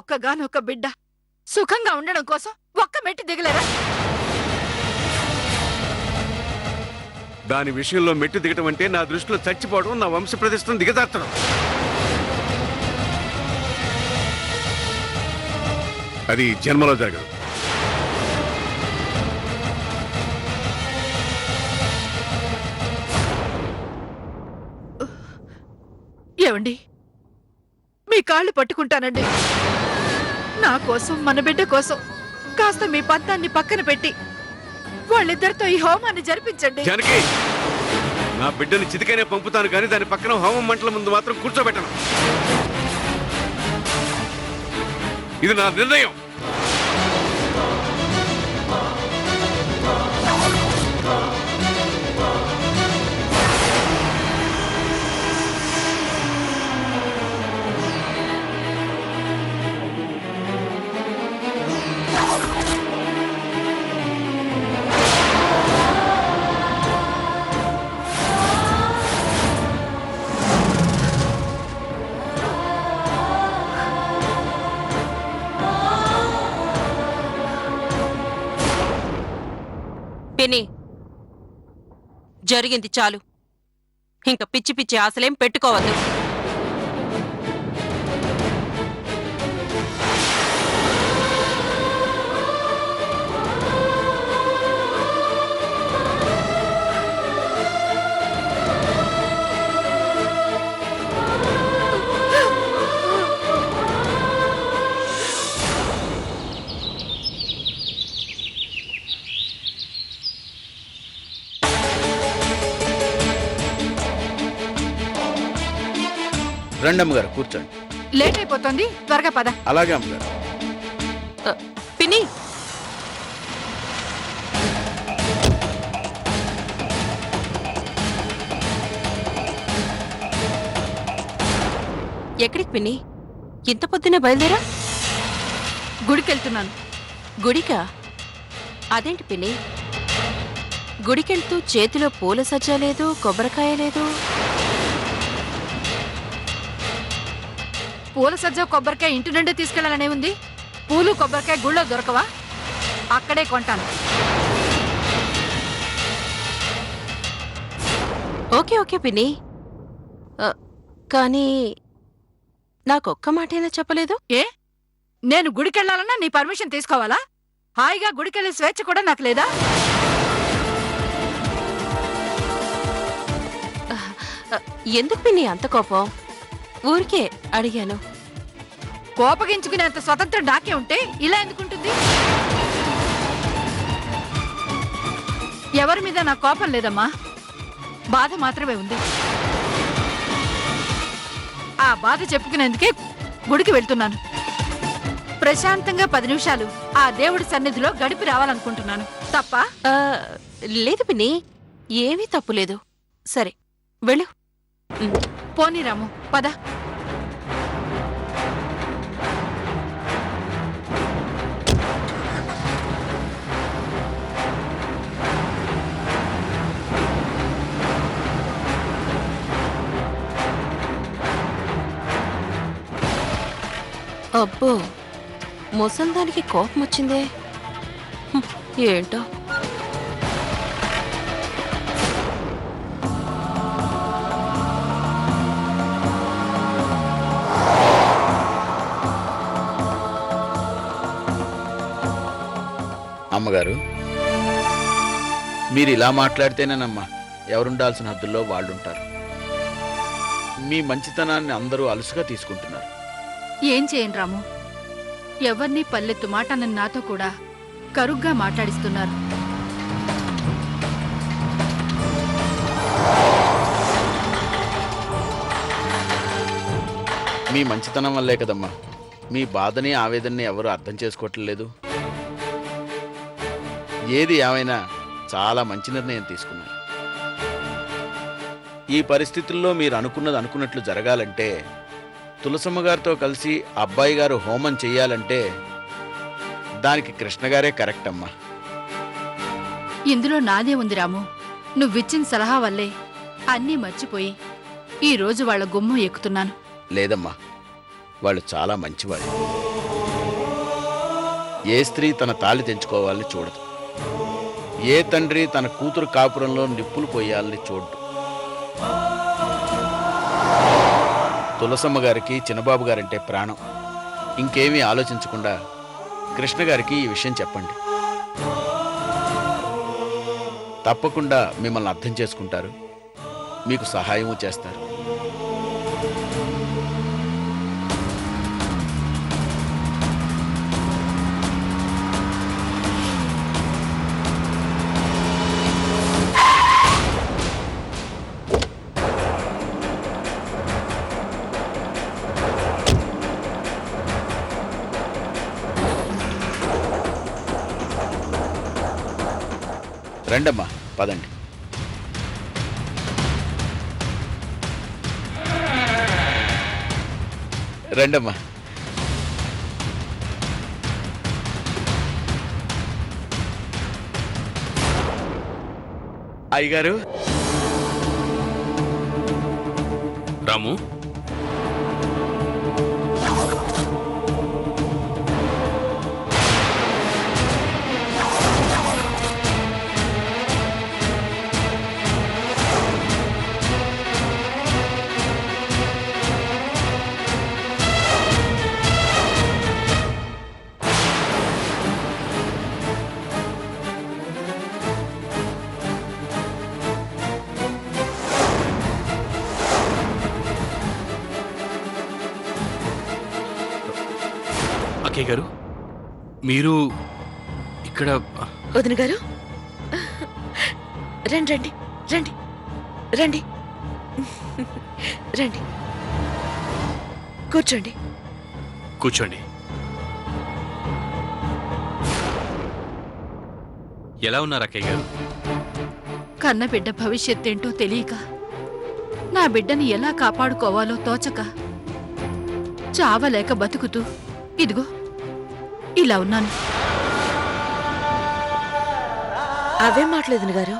ఒక్కగానొక్క బిడ్డ సుఖంగా ఉండడం కోసం ఒక్క మెట్టి దిగలేరా? దాని విషయంలో మెట్టు దిగటం అంటే నా దృష్టిలో చచ్చిపోవడం, నా వంశ ప్రతిష్టను దిగజార్చడం. అది జన్మలో జరగదు. ఏమండి, మీ కాళ్ళు పట్టుకుంటానండి. నా కోసం, మన బిడ్డ కోసం కాస్త మీ పంతాన్ని పక్కన పెట్టి వాళ్ళిద్దరితో ఈ హోమాన్ని జరిపించండి. జానకి, నా బిడ్డని చితికైనా పంపుతాను కానీ దాని పక్కన హోమం మంటల ముందు మాత్రం కూర్చోబెట్టను. ఇది నా నిర్ణయం. పిన్ని, జరిగింది చాలు. ఇంక పిచ్చి పిచ్చి ఆశలేం పెట్టుకోవద్దు. రండి అమ్మగారు, కూర్చోండి. లేట్ అయిపోతుంది, త్వరగా పద. అలాగే అమ్మగారు. పిన్ని, ఎక్కడికి పిన్ని? ఇంత పొద్దునే బయలుదేరా? గుడికెళ్తున్నాను. గుడికా? అదేంటి పిన్ని, గుడికెళ్తూ చేతిలో పూల సజ్జ లేదు, కొబ్బరికాయ లేదు? పూల సజ్జ కొబ్బరికాయ ఇంటి నుండి తీసుకెళ్లాలనే ఉంది. పూలు కొబ్బరికాయ గుళ్ళో దొరకవా? అక్కడే కొంటాను. ఓకే ఓకే పిన్ని, కానీ నాకొక్క మాటైనా చెప్పలేదు. ఏ, నేను గుడికెళ్లాలన్నా నీ పర్మిషన్ తీసుకోవాలా? హాయిగా గుడికెళ్లే స్వేచ్ఛ కూడా నాకు లేదా? ఎందుకు పిన్ని అంత కోపం? ఊరికే అడిగాను. కోపగించుకునేంత స్వతంత్రం నాకే ఉంటే ఇలా ఎందుకుంటుంది? ఎవరి మీద నా కోపం లేదమ్మా, బాధ మాత్రమే ఉంది. ఆ బాధ చెప్పుకునేందుకే గుడికి వెళ్తున్నాను. ప్రశాంతంగా 10 నిమిషాలు ఆ దేవుడి సన్నిధిలో గడిపి రావాలనుకుంటున్నాను. తప్ప? లేదు పిన్ని, ఏమీ తప్పులేదు. సరే వెళ్ళు. పోనీ రాము, పద. అబ్బో, ముసల్దానికి కోపం వచ్చిందే. ఏంటో. అమ్మగారు, మీరు ఇలా మాట్లాడితేనేనమ్మా ఎవరుండాల్సిన హద్దుల్లో వాళ్ళుంటారు. మీ మంచితనాన్ని అందరూ అలుసుగా తీసుకుంటున్నారు. ఏం చేయను రాము, ఎవరినీ పల్లెత్తు మాట నన్ను నాతో కూడా కరుగ్గా మాట్లాడిస్తున్నారు. మీ మంచితనం వల్లే కదమ్మా మీ బాధని ఆవేదనని ఎవరు అర్థం చేసుకోవట్లేదు. ఏది ఏమైనా చాలా మంచి నిర్ణయం తీసుకున్నారు. ఈ పరిస్థితుల్లో మీరు అనుకున్నది అనుకున్నట్లు జరగాలంటే, తులసమ్మ గారితో కలిసి అబ్బాయి గారు హోమం చెయ్యాలంటే దానికి కృష్ణగారే కరెక్ట్ అమ్మా. ఇందులో నాదే ఉంది రాము. నువ్విచ్చిన సలహా వల్లే అన్నీ మర్చిపోయి ఈ రోజు వాళ్ళ గుమ్మం ఎక్కుతున్నాను. లేదమ్మా, వాళ్ళు చాలా మంచివాళ్ళు. ఏ స్త్రీ తన తాళి తెంచుకోవాలని చూడదు. ఏ తండ్రి తన కూతురు కాపురంలో నిప్పులు పోయాలని చూడడు. తులసమ్మ గారికి చిన్నబాబు గారంటే ప్రాణం. ఇంకేమీ ఆలోచించకుండా కృష్ణ గారికి ఈ విషయం చెప్పండి. తప్పకుండా మిమ్మల్ని అర్థం చేసుకుంటారు, మీకు సహాయము చేస్తారు. రండమ్మా, పదండి. రండమ్మా. అయ్యగారు. రాము, అక్కయ్య గారు, మీరు ఇక్కడ? వదిన గారు, రండి రండి రండి రండి రండి, కూర్చోండి. కూర్చోండి. ఎలా ఉన్నారు అక్కయ్య గారు? కన్న బిడ్డ భవిష్యత్తేంటో తెలియక, నా బిడ్డని ఎలా కాపాడుకోవాలో తోచక, చావలేక బతుకుతూ ఇదిగో ఇలా ఉన్నాను. అవే మాటలేదు గారు.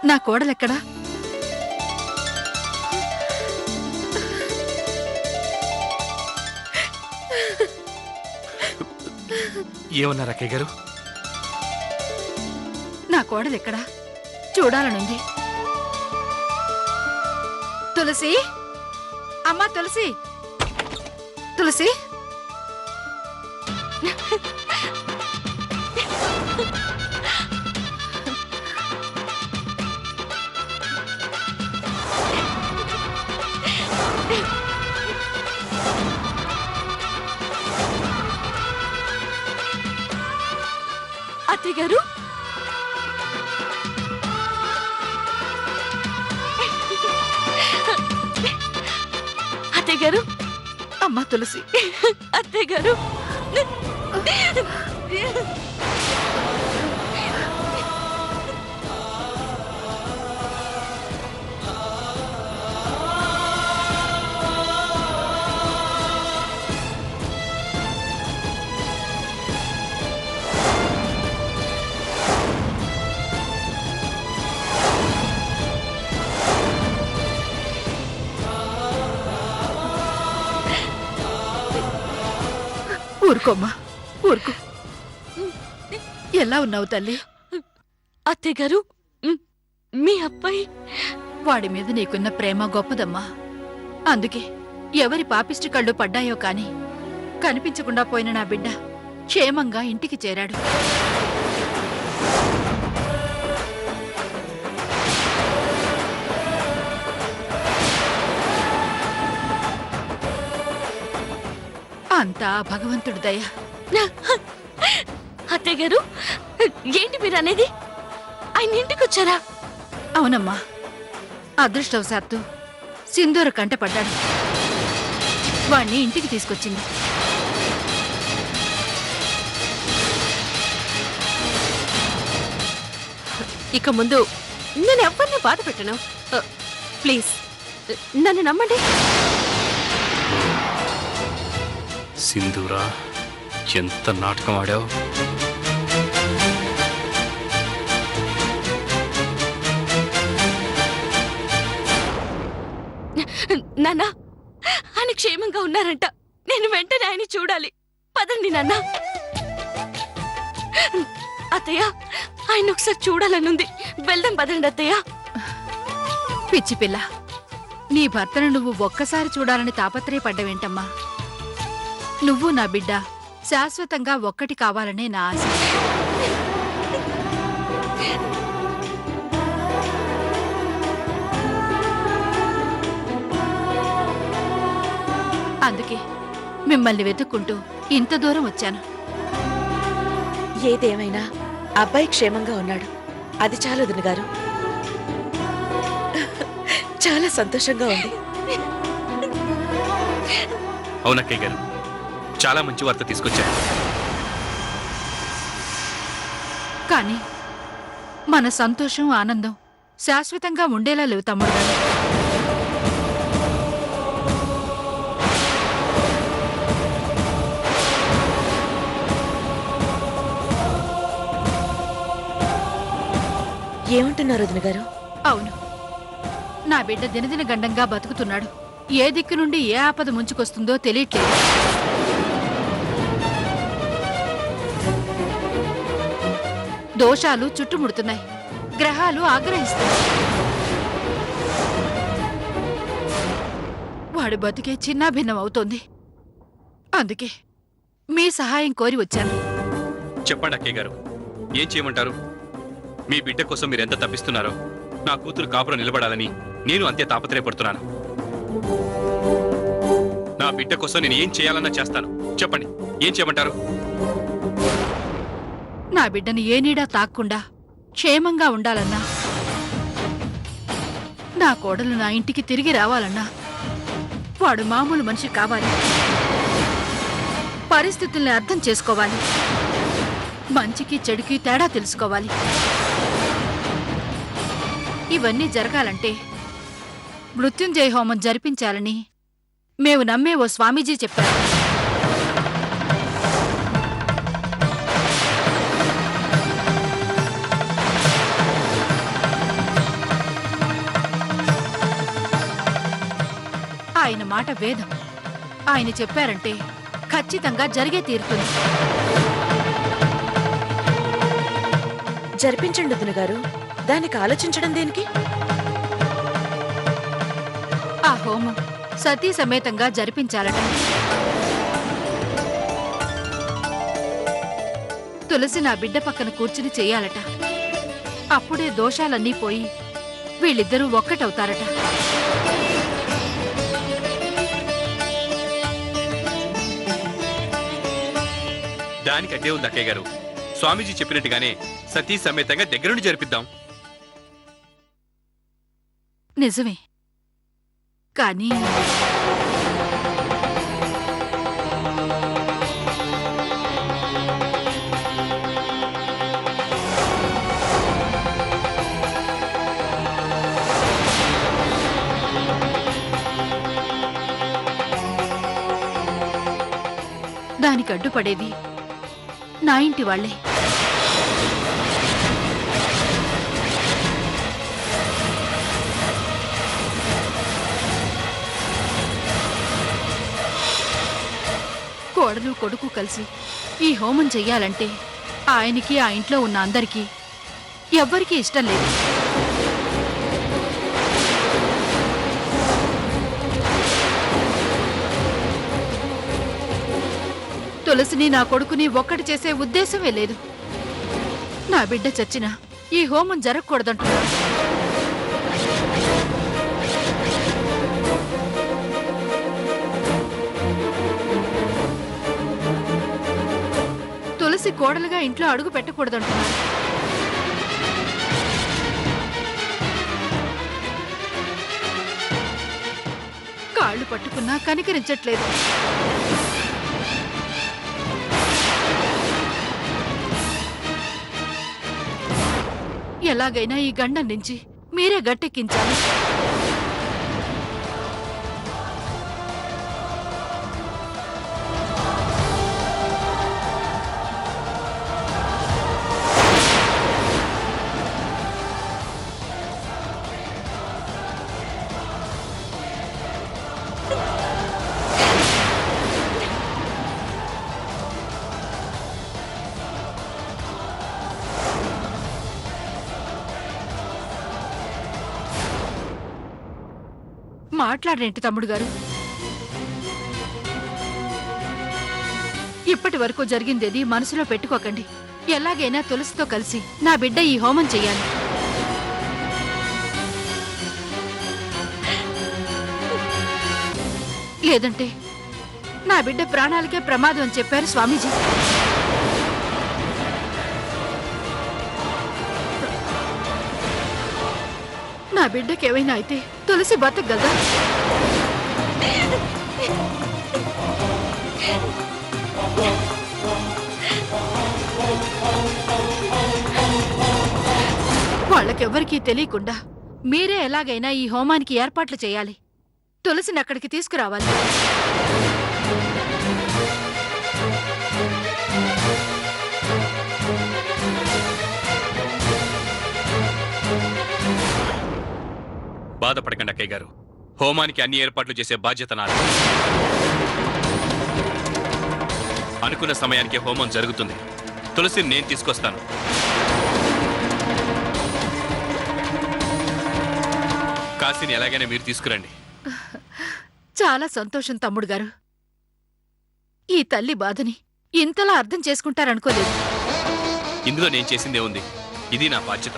నా కోడలెక్కడా? ఏమన్నారు అక్కయ్య గారు? నా కోడలెక్కడా చూడాలనుంది. తులసి, అమ్మా తులసి, తులసి. అత్తయ్య గారు, అత్తయ్య గారు, అమ్మా తులసి, అత్తయ్య గారు. ఊరుకోమ్మా, ఊరుకో. ఎలా ఉన్నావు తల్లి? అత్తయ్య గారు, మీ అబ్బాయి, వాడి మీద నీకున్న ప్రేమ గొప్పదమ్మా. అందుకే ఎవరి పాపిష్టి కళ్ళు పడ్డాయో కాని కనిపించకుండా పోయిన నా బిడ్డ క్షేమంగా ఇంటికి చేరాడు. అంతా భగవంతుడి దయ. అత్తయ్య గారు, ఏంటి మీరు అనేది? ఆయన ఇంటికి వచ్చారా? అవునమ్మా, అదృష్టవశాత్తు సింధూర కంట పడ్డాడు. వాణ్ణి ఇంటికి తీసుకొచ్చింది. ఇక ముందు నేను ఎవరిని బాధ పెట్టను. ప్లీజ్ నన్ను నమ్మండి. సింధూరా, ఎంత నాటకం ఆడావు. నాన్న, ఆయన క్షేమంగా ఉన్నారంట. నేను వెంటనే ఆయన చూడాలి. పదండి నాన్న. అత్తయ్య ఆయన ఒకసారి చూడాలనుంది. వెళ్దాం పదండి అత్తయ్య. పిచ్చి పిల్ల, నీ భర్తను నువ్వు ఒక్కసారి చూడాలని తాపత్రయపడ్డవేంటమ్మా? నువ్వు నా బిడ్డ శాశ్వతంగా ఒక్కటి కావాలనే నా ఆశ. అందుకే మిమ్మల్ని వెతుక్కుంటూ ఇంత దూరం వచ్చాను. ఏదేమైనా అబ్బాయి క్షేమంగా ఉన్నాడు, అది చాలు వదిన గారు. చాలా సంతోషంగా ఉంది. అవునక్కయ్య గారు, చాలా మంచి వార్త తీసుకొచ్చారు. కానీ మన సంతోషం ఆనందం శాశ్వతంగా ఉండేలా లేవు తమ్ముడు గారు. ఏమంటున్నారు వదిన గారు? అవును, నా బిడ్డ దినదిన గండంగా బతుకుతున్నాడు. ఏ దిక్కు నుండి ఏ ఆపద ముంచుకొస్తుందో తెలియట్లేదు. దోషాలు చుట్టుముడుతున్నాయి, గ్రహాలు ఆగ్రహిస్తున్నాయి. వాడి బతికే చిన్నాభిన్నం అవుతోంది. అందుకే మీ సహాయం కోరి వచ్చాను. చెప్పండి అక్కయ్య గారు, ఏం చేయమంటారు? మీ బిడ్డ కోసం మీరు ఎంత తప్పిస్తున్నారో నా కూతురు కాపురం నిలబడాలని నేను అంతే తాపత్రయపడుతున్నాను. నా బిడ్డ కోసం నేను ఏం చేయాలన్నా చేస్తాను. చెప్పండి, ఏం చేయమంటారు? నా బిడ్డని ఏ నీడా తాక్కుండా క్షేమంగా ఉండాలన్నా, నా కోడలు నా ఇంటికి తిరిగి రావాలన్నా వాడు మామూలు మనిషి కావాలి. పరిస్థితుల్ని అర్థం చేసుకోవాలి. మంచికి చెడుకి తేడా తెలుసుకోవాలి. ఇవన్నీ జరగాలంటే మృత్యుంజయ హోమం జరిపించాలని మేము నమ్మే ఓ స్వామీజీ చెప్పారు. ఆయన మాట వేదం. ఆయన చెప్పారంటే ఖచ్చితంగా జరిగే తీరుతుంది. జరిపించండి వదిన గారు, దానికి ఆలోచించడం దేనికి? ఆ హోమం సతీ సమేతంగా జరిపించాలట. తులసి నా బిడ్డ పక్కన కూర్చుని చెయ్యాలట. అప్పుడే దోషాలన్నీ పోయి వీళ్ళిద్దరూ ఒక్కటవుతారట. దానికి అడ్డే ఉంది అక్కయ్య గారు. స్వామీజీ చెప్పినట్టుగానే సతీ సమేతంగా దగ్గరుండి జరిపిద్దాం. నిజమే, కానీ దానికి అడ్డుపడేది నా ఇంటి వాళ్ళే. కోడలు కొడుకు కలిసి ఈ హోమం చెయ్యాలంటే ఆయనకి ఆ ఇంట్లో ఉన్న అందరికీ ఎవ్వరికీ ఇష్టం లేదు. తులసిని నా కొడుకుని ఒక్కటి చేసే ఉద్దేశమే లేదు. నా బిడ్డ చచ్చినా ఈ హోమం జరగకూడదంటున్నారు. తులసి కోడలుగా ఇంట్లో అడుగు పెట్టకూడదంటున్నారు. కాళ్ళు పట్టుకున్నా కనికరించట్లేదు. ఎలాగైనా ఈ గండం నుంచి మీరే గట్టెక్కించాలి. మాట్లాడరేంటి తమ్ముడు గారు? ఇప్పటి వరకు జరిగిందేది మనసులో పెట్టుకోకండి. ఎలాగైనా తులసితో కలిసి నా బిడ్డ ఈ హోమం చెయ్యాలి. లేదంటే నా బిడ్డ ప్రాణాలకే ప్రమాదం అని చెప్పారు స్వామీజీ. నా బిడ్డకేమైనా అయితే తులసి బతకగలదా? వాళ్ళకెవ్వరికీ తెలియకుండా మీరే ఎలాగైనా ఈ హోమానికి ఏర్పాట్లు చేయాలి. తులసిని అక్కడికి తీసుకురావాలి. బాధపడకండి అక్కయ్య గారు. హోమానికి అన్ని ఏర్పాట్లు చేసే బాధ్యత నాది. అనుకున్న సమయానికి హోమం జరుగుతుంది. తులసిని నేను తీసుకొస్తాను. కాశీని ఎలాగైనా మీరు తీసుకురండి. చాలా సంతోషం తమ్ముడు గారు. ఈ తల్లి బాధని ఇంతలా అర్థం చేసుకుంటారనుకోలేదు. ఇందులో నేను చేసిందే ఉంది. ఇది నా బాధ్యత.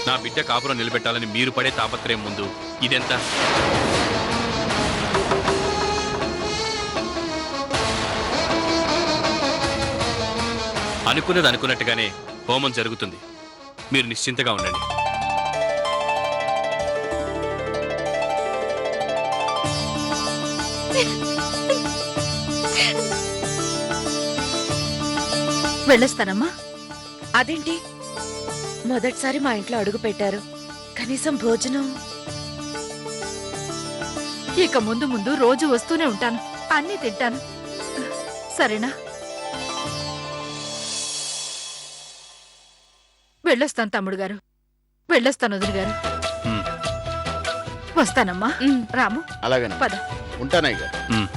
నా బిడ్డ కాపురం నిలబెట్టాలని మీరు పడే తాపత్రయం ముందు ఇదెంత? అనుకున్నది అనుకున్నట్టుగానే హోమం జరుగుతుంది. మీరు నిశ్చింతగా ఉండండి. వెళ్ళొస్తానమ్మా. అదేంటి మొదటిసారి మా ఇంట్లో అడుగు పెట్టారు, కనీసం భోజనం? ఇక ముందు ముందు రోజు వస్తూనే ఉంటాను, అన్నీ తింటాను. సరేనా? వెళ్ళొస్తాను తమ్ముడు గారు. వెళ్ళొస్తాను వదిన గారు. ఉమ్, వస్తానమ్మా. రాము అలాగనే పద. ఉంటానయ్య గారు. ఉమ్.